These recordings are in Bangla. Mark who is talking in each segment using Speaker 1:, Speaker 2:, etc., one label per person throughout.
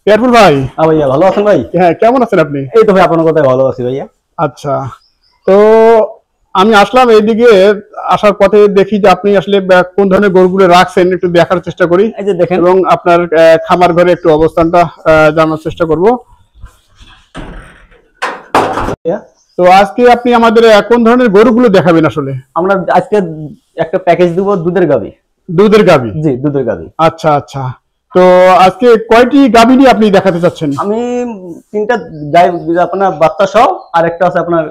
Speaker 1: এয়ারফুল ভাই।
Speaker 2: হ্যাঁ ভাইয়া, ভালো আছেন ভাই?
Speaker 1: হ্যাঁ, কেমন আছেন আপনি?
Speaker 2: এই তো ভাই আপনার কথাই ভালো আছি ভাইয়া।
Speaker 1: আচ্ছা, তো আমি আসলাম এইদিকে, আসার পথে দেখি যে আপনি আসলে কোন ধরনের গরুগুলো রাখছেন একটু দেখার চেষ্টা করি,
Speaker 2: এই যে দেখেন,
Speaker 1: এবং আপনার খামার ঘরে একটু অবস্থানটা জানার চেষ্টা করব। তো আজকে আপনি আমাদের কোন ধরনের গরুগুলো দেখাবেন? আসলে
Speaker 2: আমরা আজকে একটা প্যাকেজ দিব দুধের গাভী।
Speaker 1: দুধের গাভী?
Speaker 2: জি, দুধের গাভী।
Speaker 1: আচ্ছা আচ্ছা, তো আজকে কয়টি গাভী নিয়ে আপনি দেখাতে চাচ্ছেন?
Speaker 2: আমি তিনটা গাই, আপনার বাচ্চা সহ, আর একটা আছে আপনার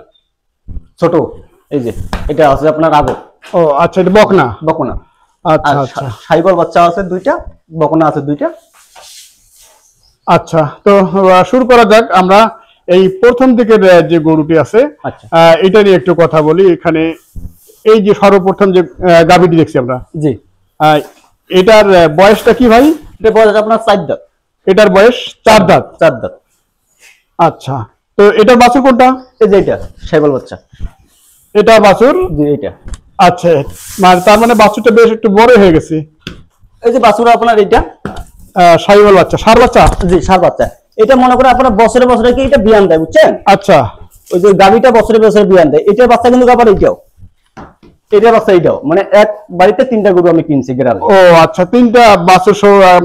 Speaker 2: ছোট, এই যে এটা আছে আপনার আগর।
Speaker 1: ও আচ্ছা, এটা বকনা?
Speaker 2: বকনা।
Speaker 1: আচ্ছা আচ্ছা,
Speaker 2: সাইবল বাচ্চা আছে দুইটা, বকনা আছে দুইটা।
Speaker 1: আচ্ছা, তো শুরু করা যাক। আমরা এই প্রথম দিকের যে গরুটি আছে,
Speaker 2: আচ্ছা,
Speaker 1: এটা নিয়ে একটু কথা বলি। এখানে এই যে সর্বপ্রথম যে গাভীটি দেখছি আমরা,
Speaker 2: জি,
Speaker 1: এটার বয়সটা কি ভাই?
Speaker 2: এটা বয়স আপনার 4 দাঁত।
Speaker 1: এটার বয়স 4 দাঁত?
Speaker 2: 4 দাঁত।
Speaker 1: আচ্ছা, তো এটার বাছুর কোনটা?
Speaker 2: এই যে এটা সাইবল বাচ্চা।
Speaker 1: এটা বাছুর?
Speaker 2: জি, এটা।
Speaker 1: আচ্ছা, তার মানে বাছুরটা বেশ একটু বড় হয়ে গেছে।
Speaker 2: এই যে বাছুর আপনার এটা
Speaker 1: সাইবল বাচ্চা, ষাঁড় বাচ্চা?
Speaker 2: জি, ষাঁড় বাচ্চা। এটা মনে করে আপনার বছরে বছরে কি এটা বিয়ান দেয়, বুঝছেন?
Speaker 1: আচ্ছা,
Speaker 2: ওই যে গাভীটা বছরে বছরে বিয়ান দেয়, এটার বাচ্চা কিন্তু আবার এটাও, এটার বাচ্চা এটাও, মানে এক বাড়িতে তিনটা গরু আমি কিনছি গ্রামে।
Speaker 1: ও আচ্ছা, তিনটা বাছুর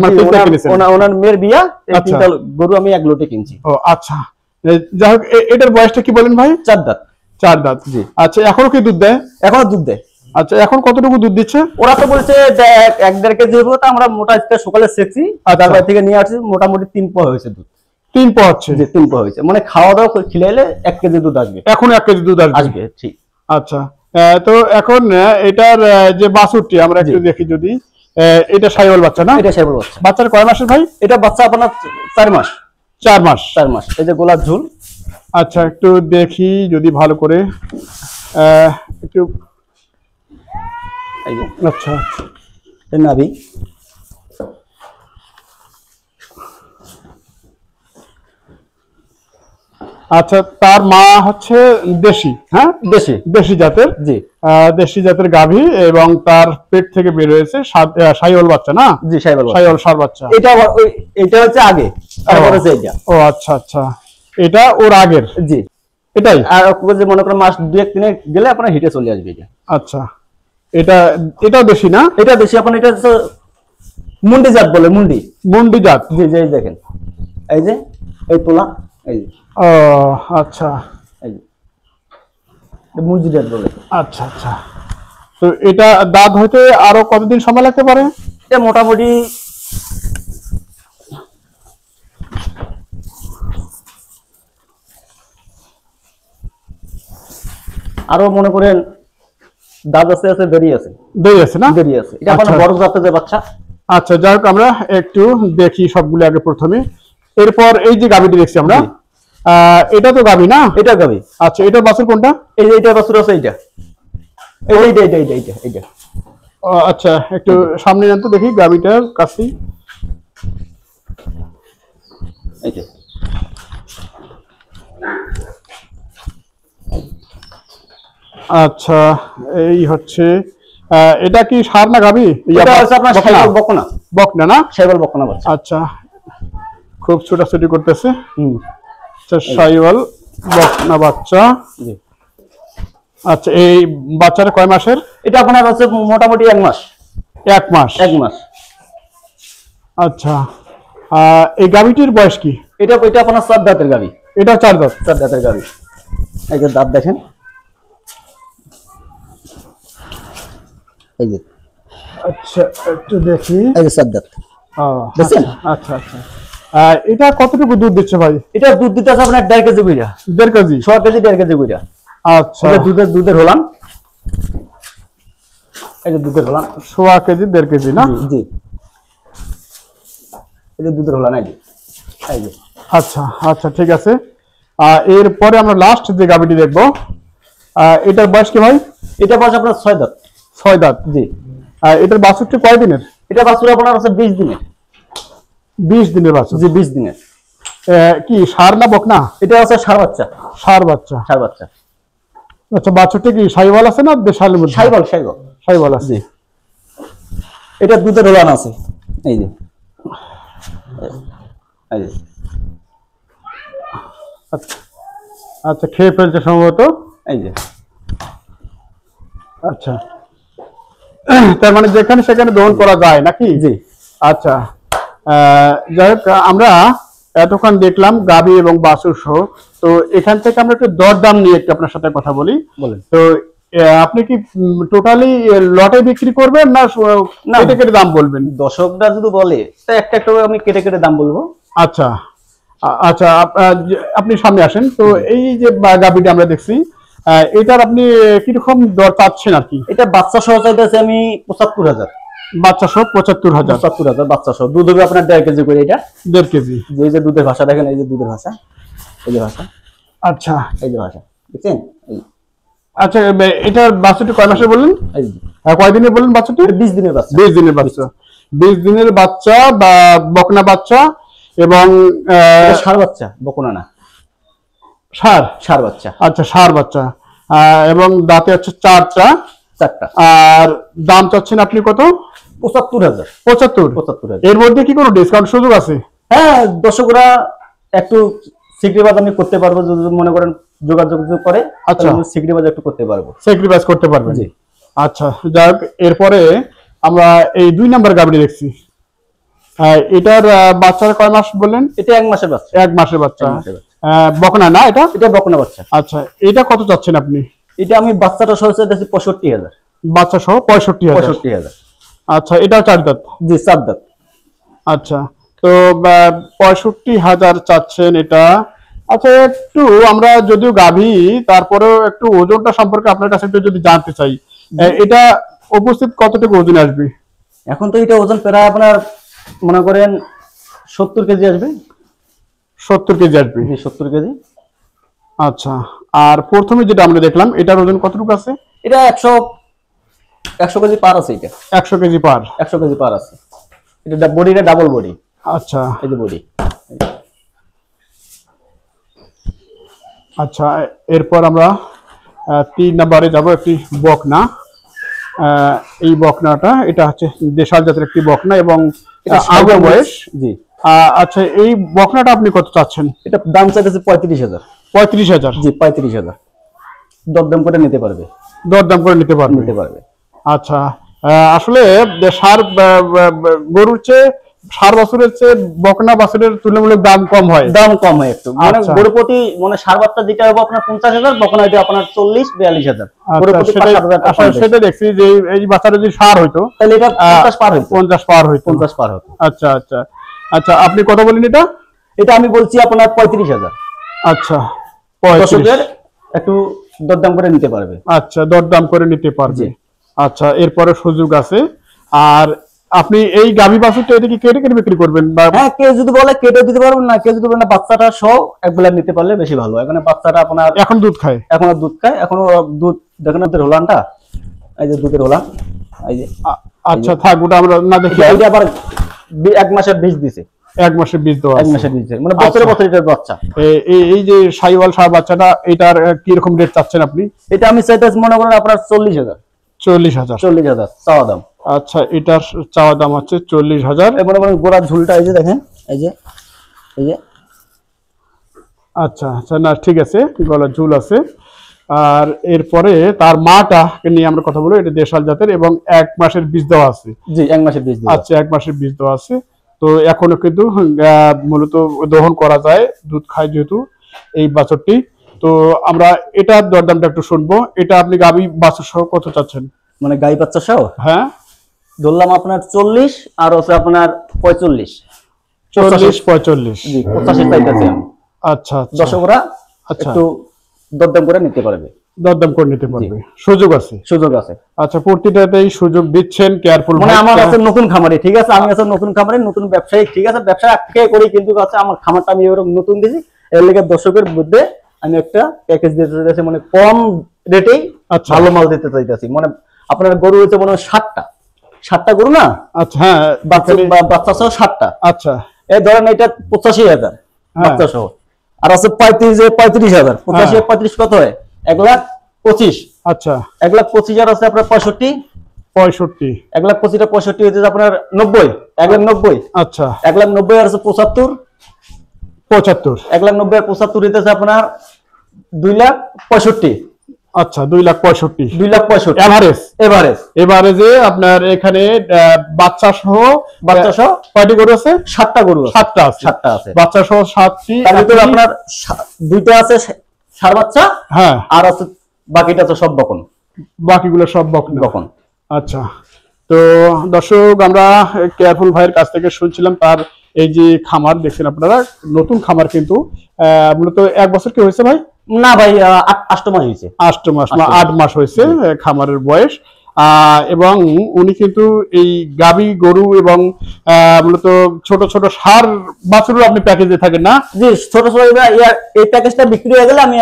Speaker 1: মানে তিনটা কিনেছেন?
Speaker 2: ওনার মেয়ের বিয়া, এই
Speaker 1: আচ্ছা,
Speaker 2: তিনটা গরু আমি এক লোটে কিনছি।
Speaker 1: ও আচ্ছা, যাই হোক, এটার বয়সটা কি বলেন ভাই?
Speaker 2: 4 দাঁত।
Speaker 1: 4 দাঁত?
Speaker 2: জি।
Speaker 1: আচ্ছা, এখনো কি দুধ দেয়?
Speaker 2: এখনো দুধ দেয়।
Speaker 1: আচ্ছা, এখন কতটুকু দুধ দিচ্ছে?
Speaker 2: ওরা তো বলছে 1-1.5 কেজি হবো, তা আমরা মোটা আজকে সকালে সেকছি, তারপর থেকে নিয়ে আসছি, মোটামুটি 3 পোয়া হয়েছে দুধ।
Speaker 1: 3 পোয়া হচ্ছে?
Speaker 2: যে 3 পোয়া হয়েছে, মানে খাওয়া দাওয়া খিলাইলে 1 কেজি দুধ আসবে।
Speaker 1: এখন 1 কেজি দুধ আসবে?
Speaker 2: ঠিক।
Speaker 1: আচ্ছা, তো এখন এটার যে বাছুরটি আমরা একটু দেখি যদি। এটা সাইওয়াল বাচ্চা না?
Speaker 2: এটা সাইওয়াল বাচ্চা।
Speaker 1: বাচ্চার কয় মাসের ভাই?
Speaker 2: এটা বাচ্চা আপনার 4 মাস।
Speaker 1: 4 মাস?
Speaker 2: 4 মাস। এই যে গোলাপ ঝুল।
Speaker 1: আচ্ছা, একটু দেখি যদি ভালো করে একটু।
Speaker 2: এই যে
Speaker 1: আচ্ছা,
Speaker 2: এই নাভি।
Speaker 1: আচ্ছা, তার মা হচ্ছে দেশি? হ্যাঁ, দেশি জাতের?
Speaker 2: জি,
Speaker 1: দেশি জাতের গাভী, এবং তার পেট থেকে বের হয়েছে সাইওয়াল বাচ্চা না?
Speaker 2: জি, সাইওয়াল
Speaker 1: ষাঁড় বাচ্চা।
Speaker 2: এটা হচ্ছে আগে, তারপর হচ্ছে এটা।
Speaker 1: ও আচ্ছা আচ্ছা, এটা ওর আগের?
Speaker 2: জি,
Speaker 1: এটাই।
Speaker 2: আর যে মনে করেন মাস 2-3 গেলে আপনার হিটে চলে আসবে এটা।
Speaker 1: আচ্ছা, এটাও দেশি না?
Speaker 2: এটা দেশি। আপনার এটা হচ্ছে মুন্ডি জাত বলে, মুন্ডি
Speaker 1: জাত?
Speaker 2: জি, যে দেখেন, এই যে এই তোলা, এই যে।
Speaker 1: ও আচ্ছা,
Speaker 2: এই যে মুন্ডি জাত বলে।
Speaker 1: আচ্ছা আচ্ছা, তো এটা দাঁত হইতে আরো কতদিন সময় লাগতে পারে?
Speaker 2: এটা মোটামুটি আরো মনে করেন দাঁত আছে দেরি আছে না? দেরি আছে। এটা আপনার বড় জাতের যে বাচ্চা।
Speaker 1: আচ্ছা, যাই হোক, আমরা একটু দেখি সবগুলো আগে প্রথমে। এরপর এই যে গাভীটি দেখছি আমরা, এটা তো গাভী না?
Speaker 2: এটা গাভী।
Speaker 1: আচ্ছা, এটার বাছুর কোনটা?
Speaker 2: এই যে এটা বাছুর আছে, এইটা। এইটা।
Speaker 1: আচ্ছা, একটু সামনে নেন তো দেখি গাভীটার কাছে।
Speaker 2: এই যে
Speaker 1: আচ্ছা, এই হচ্ছে, এটা কি ষাঁড় না গাভী?
Speaker 2: এটা হচ্ছে আপনার সাইওয়াল বকনা।
Speaker 1: বকনা না?
Speaker 2: সাইওয়াল বকনা বাচ্চা।
Speaker 1: আচ্ছা, খুব ছোটাছুটি করতেছে। আচ্ছা, সাইওয়াল বকনা বাচ্চা।
Speaker 2: জি।
Speaker 1: আচ্ছা, এই বাচ্চাটা কয় মাসের?
Speaker 2: এটা আপনার হচ্ছে মোটামুটি 1 মাস।
Speaker 1: 1 মাস?
Speaker 2: 1 মাস।
Speaker 1: আচ্ছা, এই গাভীটির বয়স কি?
Speaker 2: এটা আপনার 4 দাঁতের গাভী।
Speaker 1: এটা 4 দাঁত?
Speaker 2: 4 দাঁতের গাভী। এই যে দাঁত দেখেন, এই যে।
Speaker 1: আচ্ছা, একটু দেখি।
Speaker 2: এই যে 4 দাঁত।
Speaker 1: দেখছেন? আচ্ছা আচ্ছা, এটা কতটুকু দুধ দিচ্ছে ভাই?
Speaker 2: এটা দুধ দিতে আছে আপনার 1.5 কেজি কইরা।
Speaker 1: 1.5 কেজি?
Speaker 2: 100 কেজি 1.5 কেজি কইরা।
Speaker 1: আচ্ছা,
Speaker 2: দুধের হলান। এই যে দুধের হলান
Speaker 1: 100 কেজি 1.5 কেজি না?
Speaker 2: জি। এই যে দুধের হলান, এই যে।
Speaker 1: আচ্ছা আচ্ছা, ঠিক আছে। এরপরে আমরা লাস্ট যে গাভীটি দেখবো, এটার বয়স কি ভাই?
Speaker 2: এটা বয়স আপনার 6 দাঁত।
Speaker 1: 6 দাঁত?
Speaker 2: জি।
Speaker 1: এটার বাছুরটি কয় দিনের?
Speaker 2: এটা বাছুর আপনার আছে 20 দিনের।
Speaker 1: 20 দিনের বাছুর?
Speaker 2: জি, 20 দিনের।
Speaker 1: কি ষাঁড় না বকনা?
Speaker 2: এটা আছে ষাঁড় বাচ্চা।
Speaker 1: ষাঁড় বাচ্চা?
Speaker 2: ষাঁড় বাচ্চা।
Speaker 1: আচ্ছা, বাছুরটি কি সাইওয়াল আছে না দেশালের মধ্যে? সাইওয়াল আছে।
Speaker 2: জি। এটা দুধের হলান আছে, এই যে। এই যে
Speaker 1: আচ্ছা আচ্ছা, খেয়ে ফেলছে সম্ভবত।
Speaker 2: এই যে
Speaker 1: আচ্ছা, তার মানে যেখানে সেখানে দহন করা যায় নাকি?
Speaker 2: জি।
Speaker 1: আচ্ছা, যাই হোক, আমরা এতক্ষণ দেখলাম গাভী এবং বাছুর সহ। তো এখান থেকে আমরা একটু দরদাম নিয়ে একটু আপনার সাথে কথা বলি।
Speaker 2: বলেন।
Speaker 1: তো আপনি কি টোটালি লটে বিক্রি করবেন না কেটে কেটে দাম বলবেন?
Speaker 2: দর্শকরা যদি বলে তা একটা একটা করে আমি কেটে কেটে দাম বলবো।
Speaker 1: আচ্ছা আচ্ছা, আপনি সামনে আসেন। তো এই যে গাভীটা আমরা দেখছি, এটার আপনি কিরকম দর পাচ্ছেন আর কি?
Speaker 2: এটা বাচ্চা সহ চাইতেছে আমি ৭৫,০০০।
Speaker 1: বাচ্চা সহ ৭৫,০০০।
Speaker 2: ৭৫,০০০ বাচ্চা সহ। দুধ হবে আপনার ১.৫ কেজি করে। এটা
Speaker 1: ১.৫ কেজি।
Speaker 2: এই যে দুধের ভাষা দেখেন, এই যে দুধের ভাষা, এই যে ভাষা,
Speaker 1: আচ্ছা
Speaker 2: এই যে ভাষা দেখছেন।
Speaker 1: আচ্ছা, এটার বাচ্চাটি কয় মাসে বললেন?
Speaker 2: এই যে
Speaker 1: কয় দিনে বললেন বাচ্চাটি?
Speaker 2: 20 দিনের বাচ্চা।
Speaker 1: 20 দিনের বাচ্চা। 20 দিনের বাচ্চা বা বকনা বাচ্চা এবং
Speaker 2: ষাঁড় বাচ্চা, বকনা না,
Speaker 1: ষাঁড়
Speaker 2: বাচ্চা।
Speaker 1: আচ্ছা, ষাঁড় বাচ্চা। এবং দাঁতে হচ্ছে 4টা। আর দাম চাচ্ছেন আপনি কত?
Speaker 2: ৭৫,০০০।
Speaker 1: ৭৫,০০০। এর মধ্যে কি কোনো ডিসকাউন্ট সুযোগ আছে?
Speaker 2: হ্যাঁ, দর্শকরা একটু সিক্রিবাজ আমি করতে পারবো যদি মনে করেন যোগাযোগ করে।
Speaker 1: আচ্ছা,
Speaker 2: সিক্রিবাজ একটু করতে পারবো,
Speaker 1: স্যাক্রিফাইস করতে পারবেন।
Speaker 2: জি।
Speaker 1: আচ্ছা, যাই হোক, এরপরে আমরা এই 2 নাম্বার গাভীটি দেখছি। এটার বাচ্চার কয় মাস বললেন?
Speaker 2: এটা 1 মাসের বাচ্চা।
Speaker 1: 1 মাসের বাচ্চা। বকনা না এটা?
Speaker 2: এটা বকনা বাচ্চা।
Speaker 1: আচ্ছা, এটা কত চাচ্ছেন আপনি?
Speaker 2: এটা আমি বাচ্চাটা সহ চাইতেছি 65,০০০।
Speaker 1: বাচ্চা সহ 65,০০০।
Speaker 2: 65,০০০।
Speaker 1: আচ্ছা, এটাও 4 দাঁত?
Speaker 2: জি, 4 দাঁত।
Speaker 1: আচ্ছা, তো 65,০০০ চাচ্ছেন এটা। আচ্ছা, একটু আমরা যদিও গাভী, তারপরেও একটু ওজনটা সম্পর্কে আপনার কাছে একটু যদি জানতে চাই, এটা উপস্থিত কতটুকু ওজন আসবে?
Speaker 2: এখন তো এটা ওজন প্রায় আপনার মনে করেন 70 কেজি আসবে।
Speaker 1: 70 কেজি আসবে?
Speaker 2: 70 কেজি।
Speaker 1: আচ্ছা, আর প্রথমে যেটা আমরা দেখলাম, এটার ওজন কতটুকু আছে?
Speaker 2: এটা 100 কেজি পার আছে। এটা
Speaker 1: 100 কেজি পার।
Speaker 2: 100 কেজি পার আছে। এটা বডিটা ডাবল বডি।
Speaker 1: আচ্ছা,
Speaker 2: এই যে বডি।
Speaker 1: আচ্ছা, এরপর আমরা 3 নম্বরে যাব, একটি বকনা। এই বকনাটা, এটা হচ্ছে দেশাল জাতের একটি বকনা এবং এটা আগে বয়স।
Speaker 2: জি।
Speaker 1: আচ্ছা, এই বকনাটা আপনি কত চাচ্ছেন?
Speaker 2: এটা দাম চাইতেছে 35,০০০।
Speaker 1: 35,০০০?
Speaker 2: জি, 35,০০০। দরদাম করে নিতে পারবে।
Speaker 1: দরদাম করে নিতে পারবে। আচ্ছা, আসলে ষাঁড় গরুর চেয়ে, ষাঁড় বাছুরের চেয়ে বকনা বাছুরের তুলনামূলক দাম কম হয়।
Speaker 2: দাম কম হয় একটু। মানে
Speaker 1: আচ্ছা।
Speaker 2: গরু প্রতি মানে ষাঁড় বাচ্চা যেটা হবে আপনার 50,০০০, বকনা এটা আপনার 40-42,০০০। গরু প্রতি 5-7,000 টাকা।
Speaker 1: সেটা দেখছি যে এই বাচ্চাটা যদি ষাঁড় হইতো
Speaker 2: তাহলে এটা 50 পার হইতো।
Speaker 1: 50 পার হইতো।
Speaker 2: 50 পার হতো।
Speaker 1: আচ্ছা আচ্ছা আচ্ছা, আপনি কত বলেন এটা?
Speaker 2: এটা আমি বলছি আপনার 35,০০০।
Speaker 1: আচ্ছা, 35,০০০
Speaker 2: একটু দরদাম করে নিতে পারবে।
Speaker 1: আচ্ছা, দরদাম করে নিতে পারবে। আচ্ছা, এরপরে সুযোগ আছে। আর আপনি এই গাভী বাছুরটা এটা কি কেটে কেটে বিক্রি করবেন?
Speaker 2: হ্যাঁ, কেউ যদি বলে কেটে দিতে পারবেন, না কেউ যদি বলে না বাচ্চাটা সহ একবেলা নিতে পারলে বেশি ভালো। এখানে বাচ্চাটা আপনার
Speaker 1: এখন দুধ খায়?
Speaker 2: এখনো দুধ খায়। এখনো দুধ দেখেন ওদের হোলানটা, এই যে দুধের হোলান, এই যে।
Speaker 1: আচ্ছা, থাক, ওটা আমরা না দেখি।
Speaker 2: এটা আবার 1 মাসের বীজ দিছে।
Speaker 1: 1 মাসের বীজ দেওয়া?
Speaker 2: 1 মাসের বীজ, মানে বছরে এটার বাচ্চা।
Speaker 1: এই যে সাইওয়াল ষাঁড় বাচ্চাটা, এটার কি রকম রেট চাচ্ছেন আপনি?
Speaker 2: এটা আমি চাইতেছি মনে করেন আপনার 40,০০০।
Speaker 1: 40,০০০
Speaker 2: চাওয়া দাম।
Speaker 1: আচ্ছা, এটার চাওয়া দাম হচ্ছে 40,০০০।
Speaker 2: মনে করেন গোড়ার ঝুলটা এই যে দেখেন, এই যে।
Speaker 1: আচ্ছা আচ্ছা, না ঠিক আছে, গলার ঝুল আছে। আর এরপরে তার মাটা নিয়ে আমরা কথা বলবো। এটা দেশাল জাতের এবং 1 মাসের বীজ দেওয়া আছে?
Speaker 2: জি, 1 মাসের বীজ দেওয়া।
Speaker 1: আচ্ছা, 1 মাসের বীজ দেওয়া আছে। তো এখনো কিন্তু মূলত দহন করা যায়, দুধ খায় যেহেতু এই বাছুরটি। তো আমরা এটার দরদামটা একটু শুনবো। এটা আপনি গাভী বাছুর সহ কত চাচ্ছেন?
Speaker 2: মানে গাই বাচ্চা সহ?
Speaker 1: হ্যাঁ,
Speaker 2: ধরলাম আপনার 40 আর হচ্ছে আপনার 45।
Speaker 1: 45।
Speaker 2: জি, 85 চাইতেছি আমি।
Speaker 1: আচ্ছা,
Speaker 2: দর্শকরা
Speaker 1: আচ্ছা,
Speaker 2: একটু দরদাম করে নিতে পারবে।
Speaker 1: দরদাম করে নিতে পারবে, সুযোগ আছে?
Speaker 2: সুযোগ আছে।
Speaker 1: আচ্ছা, প্রতিটাতেই সুযোগ দিচ্ছেন কেয়ারফুল।
Speaker 2: মানে আমার আছে নতুন খামারি, ঠিক আছে, আমি আছে নতুন খামারি, নতুন ব্যবসায়ী, ঠিক আছে, ব্যবসা আটকে করি, কিন্তু আছে আমার খামারটা আমি এরকম নতুন দিছি। এর লেগে দর্শকের মধ্যে আমি একটা প্যাকেজ দিতে চাইতেছি, মানে কম রেটেই ভালো মাল দিতে চাইতেছি। মানে আপনার গরু হচ্ছে মনে হয় 60টা গরু না?
Speaker 1: আচ্ছা, হ্যাঁ,
Speaker 2: বাচ্চা সহ 60টা।
Speaker 1: আচ্ছা,
Speaker 2: এই ধরেন এটা 85,০০০ বাচ্চা সহ। আর আছে 35,000। 85 কত হয়? 1,25,000।
Speaker 1: আচ্ছা,
Speaker 2: 1,25,000 আছে আপনার 65।
Speaker 1: 1,25,000
Speaker 2: হচ্ছে আপনার 90। 1,90,000।
Speaker 1: আচ্ছা,
Speaker 2: 1,90,000 আর আছে 75।
Speaker 1: 75।
Speaker 2: 1,90,000 আর 75 হইতেছে আপনার 2,65,000।
Speaker 1: আচ্ছা 2,65,000।
Speaker 2: 2,65,000
Speaker 1: এভারেজ এভারেজে আপনার এখানে বাচ্চা সহ কয়টি গরু আছে?
Speaker 2: 7টা গরু আছে।
Speaker 1: 7টা আছে।
Speaker 2: 7টা আছে,
Speaker 1: বাচ্চা সহ 7টি।
Speaker 2: তার ভিতরে আপনার 2টা আছে ষাঁড় বাচ্চা,
Speaker 1: হ্যাঁ,
Speaker 2: আর আছে বাকিটা তো সব বকন,
Speaker 1: বাকিগুলো সব বকন। আচ্ছা, তো দর্শক আমরা কেয়ারফুল ভাইয়ের কাছ থেকে শুনছিলাম তার এই যে খামার দেখছেন আপনারা, নতুন খামার কিন্তু মূলত 1 বছর কি হয়েছে ভাই?
Speaker 2: না ভাই, 8 মাস হয়েছে।
Speaker 1: 8 মাস হয়েছে খামারের বয়স। এবং উনি কিন্তু এই গাবি গরু এবং মূলত ছোট ছোট ষাঁড় বাছুর আপনি প্যাকেজে থাকেন না?
Speaker 2: জি, ছোট ছোট এই প্যাকেজটা বিক্রি হয়ে গেলে আমি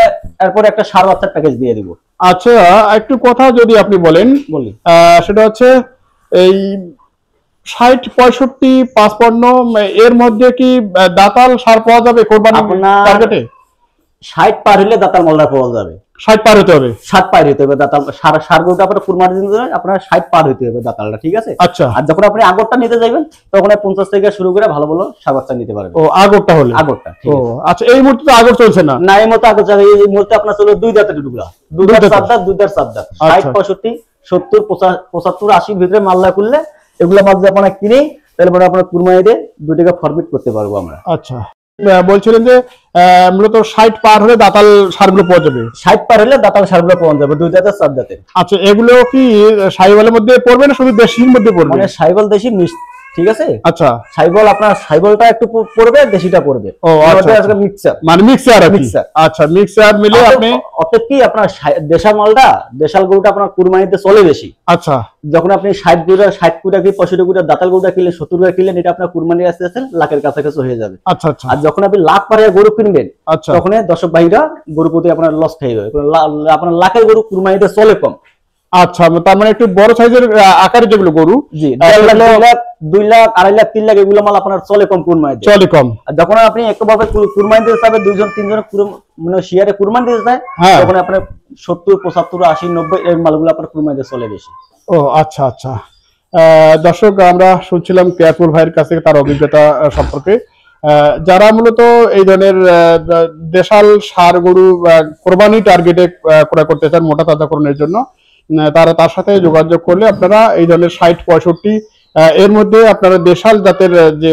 Speaker 2: এরপর একটা ষাঁড় বাচ্চার প্যাকেজ দিয়ে দিব।
Speaker 1: আচ্ছা, একটু কথা যদি আপনি বলেন, সেটা হচ্ছে এই 60, 65, 55 এর মধ্যে কি দাতাল ষাঁড় পাওয়া যাবে কোরবানি টার্গেটে?
Speaker 2: 60 পার হলে দাতাল মালটা পাওয়া যাবে।
Speaker 1: 60 পার হতে হবে,
Speaker 2: 60 পার হতে হবে দাতাল ষাঁড় গরুটা আপনার কুরবানি দিতে আপনার 60 পার হতে হবে দাতালটা, ঠিক আছে?
Speaker 1: আচ্ছা,
Speaker 2: আর যখন আপনি আগরটা নিতে যাবেন তখন 50 থেকে শুরু করে ভালো ভালো ষাঁড় বাচ্চা নিতে পারবেন।
Speaker 1: ও, আগরটা হলে?
Speaker 2: আগরটা,
Speaker 1: ও আচ্ছা, এই মুহূর্তে তো আগর চলছে না?
Speaker 2: না, এই মুহূর্তে আগর চলে, এই মুহূর্তে আপনার চলে 2 দাঁতের টুকরা, 2 দাঁত 7 দাঁত, 2 দাঁত 7 দাঁত। 60, 65, 70, 75, 80 এর ভিতরে মাল্লা করলে এগুলা মাল যদি আপনারা কিনে তাহলে আপনার কুরবানিতে 2 টাকা ফরমেট করতে পারবো আমরা।
Speaker 1: আচ্ছা, বলছিলেন যে মূলত 60 পার হলে দাতাল ষাঁড়গুলো পাওয়া যাবে?
Speaker 2: 60 পার হলে দাতাল ষাঁড়গুলো পাওয়া যাবে, 2 দাঁতের 7 দাঁতের।
Speaker 1: আচ্ছা, এগুলো কি সাইওয়ালের মধ্যে পড়বে না শুধু দেশির মধ্যে পড়বে?
Speaker 2: মানে সাইওয়াল দেশি মিক্স, ঠিক আছে?
Speaker 1: আচ্ছা,
Speaker 2: সাইওয়াল আপনার সাইওয়ালটা একটু পড়বে, দেশিটা পড়বে।
Speaker 1: ও আচ্ছা,
Speaker 2: মিক্সার,
Speaker 1: মানে মিক্সার। আচ্ছা, মিক্সার মিলে আপনি
Speaker 2: অর্থাৎ কি আপনার দেশাল মালটা, দেশাল গরুটা আপনার কুরবানিতে চলে বেশি।
Speaker 1: আচ্ছা,
Speaker 2: যখন আপনি 60 কুড়া কি 65 কুড়া দাতাল গরুটা কিনলে 70 টাকা কিনলেন, এটা আপনার কুরবানি আসতে আসতে লাখের কাছাকাছি হয়ে যাবে।
Speaker 1: আচ্ছা আচ্ছা।
Speaker 2: আর যখন আপনি লাখ পারে গরু কিনবেন,
Speaker 1: আচ্ছা,
Speaker 2: তখন দর্শক ভাইরা গরু প্রতি আপনার লস খেয়ে যাবে। আপনার লাখের গরু কুরবানিতে চলে কম।
Speaker 1: আচ্ছা, তার মানে একটু বড় সাইজের আকারে যেগুলো গরু,
Speaker 2: জি, 1.5 লাখ, 2 লাখ, 2.5 লাখ, 3 লাখ এগুলো মাল আপনার চলে কম কুরবানিতে, চলে কম। আর যখন আপনি একভাবে কুরবানি দিতে চাইবেন, 2 জন 3 জন মানে শেয়ারে কুরবানি দিতে চায়, তখন আপনার 70, 75, 80, 90 এর মালগুলো আপনার কুরবানিতে চলে বেশি। ও
Speaker 1: আচ্ছা আচ্ছা। দর্শক আমরা শুনছিলাম কেয়ারফুল ভাইয়ের কাছ থেকে তার অভিজ্ঞতা সম্পর্কে। যারা মূলত এই ধরনের দেশাল ষাঁড় গরু কোরবানি টার্গেটে ক্রয় করতে চান মোটা তাজাকরণের জন্য, তারা তার সাথে যোগাযোগ করলে আপনারা এই ধরনের 60, 65 এর মধ্যে আপনারা দেশাল জাতের যে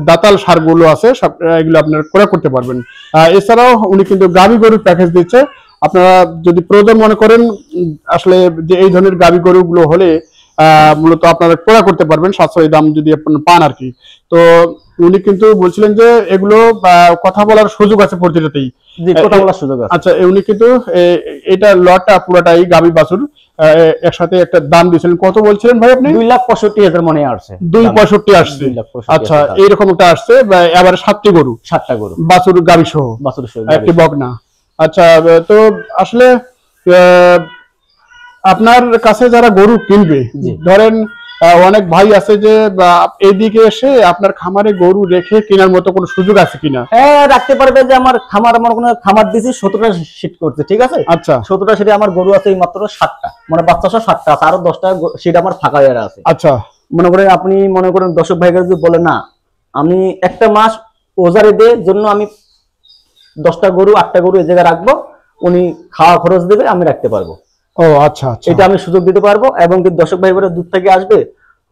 Speaker 1: দাতাল ষাঁড়গুলো আছে এগুলো আপনারা ক্রয় করতে পারবেন। এছাড়াও উনি কিন্তু গাভী গরুর প্যাকেজ দিচ্ছে। আপনারা যদি প্রয়োজন মনে করেন আসলে যে এই ধরনের গাভী গরুগুলো হলে মূলত আপনারা ক্রয় করতে পারবেন সাশ্রয়ী দাম যদি আপনারা পান আর কি। তো উনি কিন্তু বলছিলেন যে এগুলো কথা বলার সুযোগ আছে প্রতিটাতেই, কথা বলার সুযোগ আছে। আচ্ছা, উনি কিন্তু এটা লটটা পুরোটাই গাভী বাছুর একসাথে একটা দাম দিয়েছিলেন। কত বলছিলেন ভাই আপনি?
Speaker 2: 2,65,000 মনে আসছে।
Speaker 1: 2,65,000 আসছে। আচ্ছা, এইরকম একটা আসছে। এবারে 7টি গরু, 7টা গরু বাছুর গাভী সহ, একটি বকনা। আচ্ছা, তো আসলে আপনার কাছে যারা গরু কিনবে, ধরেন অনেক ভাই আছে যে এইদিকে এসে আপনার খামারে গরু রেখে কেনার মতো কোনো সুযোগ আছে কিনা?
Speaker 2: হ্যাঁ, রাখতে পারবে। যে আমার কোনো খামার দিছি 17টা শীট করতে, ঠিক আছে?
Speaker 1: আচ্ছা,
Speaker 2: 17টা শীটে আমার গরু আছে মাত্র 7টা, মানে বাচ্চা সহ 7টা আছে, আরো 10টা শীট আমার ফাঁকা হয়ে আছে।
Speaker 1: আচ্ছা,
Speaker 2: আপনি মনে করেন দর্শক ভাইকে যদি বলে না আমি একটা মাস ওজারে দিয়ে জন্য আমি 10টা গরু 8টা গরু এই জায়গায় রাখবো, উনি খাওয়া খরচ দেবে, আমি রাখতে পারবো।
Speaker 1: ও আচ্ছা আচ্ছা,
Speaker 2: এটা আমি সুযোগ দিতে পারবো। এবং কি দর্শক ভাই বোনেরা দূর থেকে আসবে,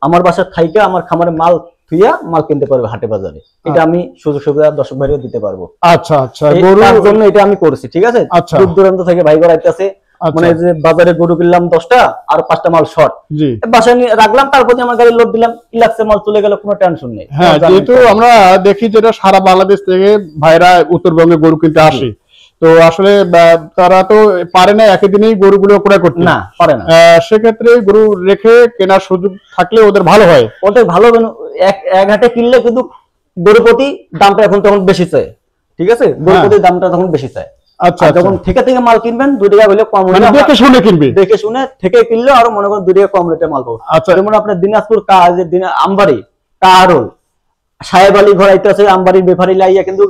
Speaker 2: আমার বাসার থাইকা আমার খামারে মাল থুইয়া মাল কিনতে পারবে হাটে বাজারে, এটা আমি সুযোগ সুবিধা দর্শক ভাইরা দিতে পারবো।
Speaker 1: আচ্ছা আচ্ছা, গরুর
Speaker 2: জন্য এটা আমি করছি, ঠিক আছে? দূর দূরান্ত থেকে ভাই বোনেরা আইতাছে, মানে যে বাজারে গরু কিনলাম 10টা আর 5টা মাল শর্ট, বাসায় নিয়ে রাখলাম, তারপর আমার গাড়ি লোড দিলাম, ইলাক্সে মাল চলে গেল, কোনো টেনশন নেই।
Speaker 1: হ্যাঁ, যেহেতু আমরা দেখি যেটা সারা বাংলাদেশ থেকে ভাইরা উত্তরবঙ্গে গরু কিনতে আসে, তো আসলে তারা তো পারে না একই দিনেই গরুগুলো ক্রয় করতে, না পারে না। সেক্ষেত্রে গরু রেখে কেনার সুযোগ থাকলে ওদের ভালো হয়।
Speaker 2: ওদের ভালো, এক হাটে কিনলে কিন্তু গরু প্রতি দামটা এখন তখন বেশি চায়, ঠিক আছে? গরু প্রতি দামটা তখন বেশি চায়।
Speaker 1: আচ্ছা,
Speaker 2: যখন থেকে মাল কিনবেন 2 টাকা হলে কম হলে
Speaker 1: দেখে শুনে কিনবে,
Speaker 2: দেখে শুনে থেকে কিনলে আরো মনে করেন 2 টাকা কম রেটে মাল পাবো। যেমন আপনার দিনাজপুর আমবাড়ি কাহারোল সাহেব আলী ঘর আইতেছে, আমবাড়ি বেফারি লাইয়া কিন্তু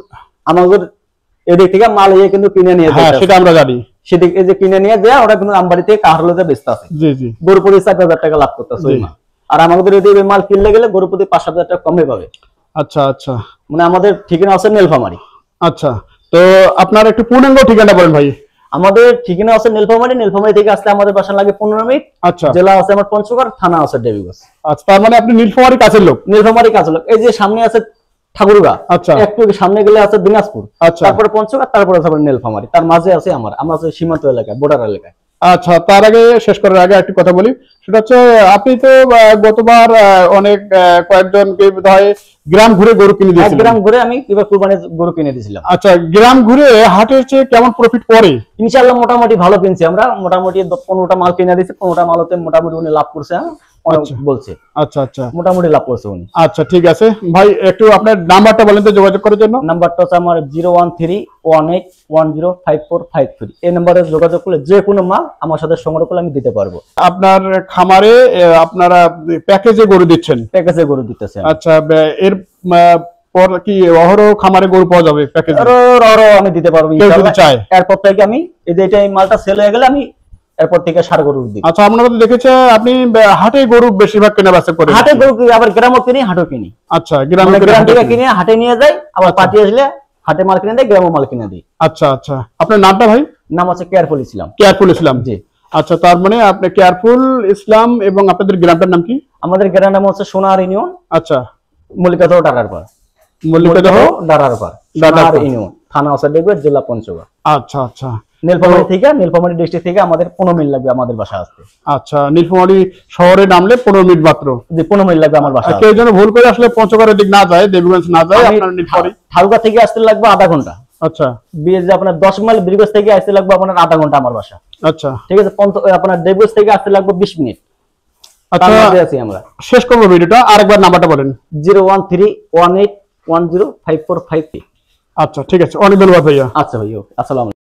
Speaker 2: আমাদের এদিক থেকে মাল কিন্তু কিনে নিয়ে যায়,
Speaker 1: সেটা আমরা জানি।
Speaker 2: সেদিকে যে কিনে নিয়ে যায় ওরা কিন্তু আমবাড়ি থেকে কাহারোলে বেচতে আছে, জি জি, গরু প্রতি 4,000 টাকা লাভ করতেছে। আর আমাদের এদিকে মাল কিনলে গেলে গরু প্রতি 5,000 টাকা কমে পাবে।
Speaker 1: আচ্ছা আচ্ছা
Speaker 2: মানে আমাদের ঠিকানা আছে নীলফামারী।
Speaker 1: আচ্ছা, তো আপনার একটু পূর্ণাঙ্গ ঠিকানা বলেন ভাই।
Speaker 2: আমাদের ঠিকানা আছে নীলফামারী। নীলফামারী থেকে আসলে আমাদের বাসা লাগে 15 মিনিট।
Speaker 1: আচ্ছা
Speaker 2: জেলা আছে আমার পঞ্চগড়, থানা আছে দেবীগঞ্জ।
Speaker 1: আচ্ছা, তার মানে আপনি নীলফামারী কাছের লোক।
Speaker 2: নীলফামারী কাছে লোক। এই যে সামনে আছে ঠাকুরগাঁ,
Speaker 1: আচ্ছা
Speaker 2: একটু সামনে গেলে আছে দিনাজপুর,
Speaker 1: আচ্ছা
Speaker 2: তারপরে পঞ্চগড়, তারপরে আছে নীলফামারী, তার মাঝে আছে আমরা আছে সীমান্ত এলাকায়, বর্ডার এলাকায়।
Speaker 1: আচ্ছা, তার আগে শেষ করার আগে একটু কথা বলি, সেটা হচ্ছে আপনি তো গতবার অনেক কয়েকজনকে বোধহয় গ্রাম ঘুরে গরু কিনে
Speaker 2: এক
Speaker 1: দিয়েছিলেন।
Speaker 2: গ্রাম ঘুরে আমি এবার কুরবানির গরু কিনে দিয়েছিলাম।
Speaker 1: আচ্ছা, গ্রাম ঘুরে হাটের চেয়ে কেমন প্রফিট পড়ে?
Speaker 2: ইনশাআল্লাহ মোটামুটি ভালো কিনছি আমরা। মোটামুটি 15টা মাল কিনে দিয়েছি। 15টা মালতে মোটামুটি উনি লাভ করছে,
Speaker 1: আচ্ছা
Speaker 2: বলছে।
Speaker 1: আচ্ছা আচ্ছা
Speaker 2: মোটামুটি লাভ করছে উনি।
Speaker 1: আচ্ছা, ঠিক আছে ভাই, একটু আপনার নাম্বারটা বলেন তো যোগাযোগ করার জন্য।
Speaker 2: নাম্বারটা হচ্ছে আমার 01318105453। এই নাম্বারে যোগাযোগ করলে যে কোনো মাল আমার সাথে সংগ্রহ করলে আমি দিতে পারবো।
Speaker 1: আপনার খামারে আপনারা প্যাকেজে গরু দিচ্ছেন?
Speaker 2: প্যাকেজে গরু দিতেছে।
Speaker 1: আচ্ছা, এর পর কি অহরহ খামারে গরু পাওয়া যাবে প্যাকেজে?
Speaker 2: আরো আমি দিতে পারবো
Speaker 1: কেউ যদি চায়।
Speaker 2: এরপর থেকে আমি এই যে এই মালটা সেল হয়ে গেলে আমি এরপর থেকে ষাঁড় গরু দিই।
Speaker 1: আচ্ছা, আপনারা তো দেখেছে আপনি হাটে গরু বেশিরভাগ কেনা বেচা করেন।
Speaker 2: হাটে গরু আবার গ্রামও কিনি, হাটও কিনি।
Speaker 1: আচ্ছা, গ্রামে
Speaker 2: গ্রাম থেকে কিনে হাটে নিয়ে যাই, আবার পার্টি আসলে হাটে মাল কিনে দেয়, গ্রামও মাল কিনে দিই।
Speaker 1: আচ্ছা আচ্ছা, আপনার নামটা ভাই?
Speaker 2: নাম হচ্ছে কেয়ারফুল ইসলাম।
Speaker 1: কেয়ারফুল ইসলাম,
Speaker 2: জি।
Speaker 1: আচ্ছা, তার মানে আপনি কেয়ারফুল ইসলাম, এবং আপনাদের গ্রামটার নাম কি?
Speaker 2: আমাদের গ্রামের নাম হচ্ছে সোনার ইউনিয়ন।
Speaker 1: আচ্ছা,
Speaker 2: মল্লিকাদহ ডারারপাড়।
Speaker 1: মল্লিকাদহ
Speaker 2: ডারারপাড়, সোনার ইউনিয়ন, থানা আছে দেবীগঞ্জ, জেলা পঞ্চগড়।
Speaker 1: আচ্ছা আচ্ছা,
Speaker 2: নীলফামারী ডিস্ট্রিক্ট থেকে আমাদের 15 মিনিট লাগবে আমাদের বাসা আসতে।
Speaker 1: আচ্ছা, নীলফামারী শহরে নামলে 15 মিনিট মাত্র।
Speaker 2: যে 15 মিনিট লাগবে আমার বাসা।
Speaker 1: কেউ যেন ভুল করে আসলে পঞ্চগড়ের দিক না যায়, দেবীগঞ্জ না যায়, আপনার নীলফামারী
Speaker 2: ঠাকুরগাঁ থেকে আসতে লাগবে আধা ঘন্টা।
Speaker 1: আচ্ছা,
Speaker 2: আপনার 10 মাইল দেবীগঞ্জ থেকে আসতে লাগবে আপনার আধা ঘন্টা আমার বাসা।
Speaker 1: আচ্ছা,
Speaker 2: ঠিক আছে। আপনার দেবীগঞ্জ থেকে আসতে লাগবে 20 মিনিট।
Speaker 1: আচ্ছা,
Speaker 2: আছি আমরা।
Speaker 1: শেষ করবো ভিডিওটা, আরেকবার নাম্বারটা বলেন।
Speaker 2: 01318105453।
Speaker 1: আচ্ছা, ঠিক আছে, অনেক ধন্যবাদ ভাইয়া।
Speaker 2: আচ্ছা ভাইয়া, আসসালামু আলাইকুম।